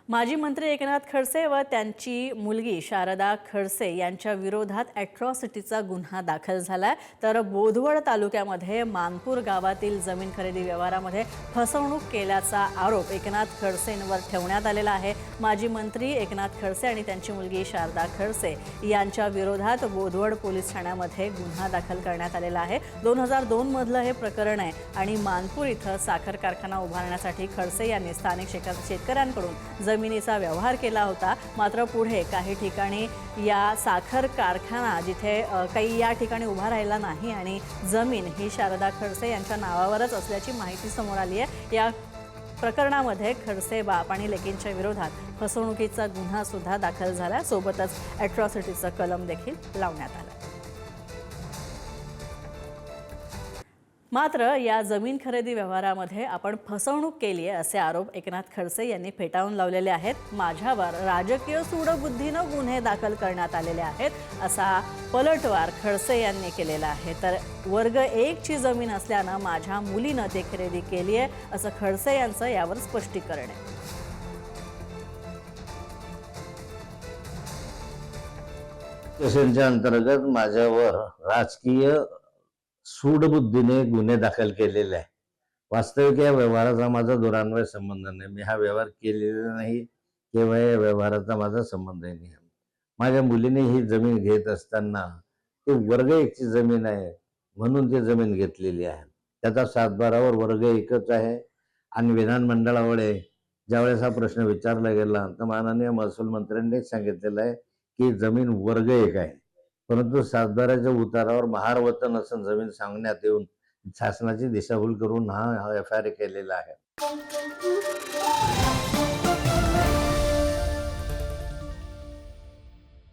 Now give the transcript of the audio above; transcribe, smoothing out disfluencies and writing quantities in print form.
माजी मंत्री एकनाथ खडसे व त्यांची मुलगी शारदा खडसे यांच्या विरोधात ॲट्रॉसिटीचा गुन्हा दाखल झालाय। तर बोदवड तालुक्यामध्ये मानपूर गावातील जमीन खरेदी व्यवहारामध्ये फसवणूक केल्याचा आरोप एकनाथ खडसेंवर ठेवण्यात आलेला आहे। माजी मंत्री एकनाथ खडसे आणि त्यांची मुलगी शारदा खडसे यांच्या विरोधात बोदवड पोलीस ठाण्यामध्ये गुन्हा दाखल करण्यात आलेला आहे। 2002 मधलं हे प्रकरण आहे आणि मानपूर इथं साखर कारखाना उभारण्यासाठी खडसे यांनी स्थानिक शेतकऱ्यांकडून जमिनीचा व्यवहार केला होता। मात्र पुढे काही ठिकाणी या साखर कारखाना जिथे काही या ठिकाणी उभा राहिला नाही आणि जमीन ही शारदा खडसे यांच्या नावावरच असल्याची माहिती समोर आली आहे। या प्रकरणामध्ये खडसे बाप आणि लेकींच्या विरोधात फसवणुकीचा गुन्हा सुद्धा दाखल झाला, सोबतच ॲट्रॉसिटीचं कलम देखील लावण्यात आलं। मात्र या जमीन खरेदी व्यवहारामध्ये आपण फसवणूक केली आहे असे आरोप एकनाथ खडसे यांनी फेटाळून लावलेले आहेत। माझ्यावर राजकीय सूडबुद्धीनं गुन्हे दाखल करण्यात आलेले आहेत असा पलटवार खडसे यांनी केलेला आहे। तर वर्ग 1 ची जमीन असल्यानं माझ्या मुलीनं ते खरेदी केली आहे असं खडसे यांचं यावर स्पष्टीकरण आहे। केसांच्या अंतर्गत माझ्यावर राजकीय सूडबुद्धीने गुन्हे दाखल केलेले आहे। वास्तविक या व्यवहाराचा माझा दुरान्वय संबंध नाही, मी हा व्यवहार केलेला नाही किंवा या व्यवहाराचा माझा संबंधही नाही। माझ्या मुलीने ही जमीन घेत असताना ती वर्ग 1 ची जमीन आहे म्हणून ती जमीन घेतलेली आहे। त्याचा 7/12 वर्ग 1च आहे आणि विधानमंडळामुळे ज्यावेळेस हा प्रश्न विचारला गेला तर माननीय महसूल मंत्र्यांनीच सांगितलेलं आहे की जमीन वर्ग 1 आहे, परंतु 7/12च्या उतारावर महार वतन असं जमीन सांगण्यात येऊन शासनाची दिशाभूल करून हा FIR केलेला आहे।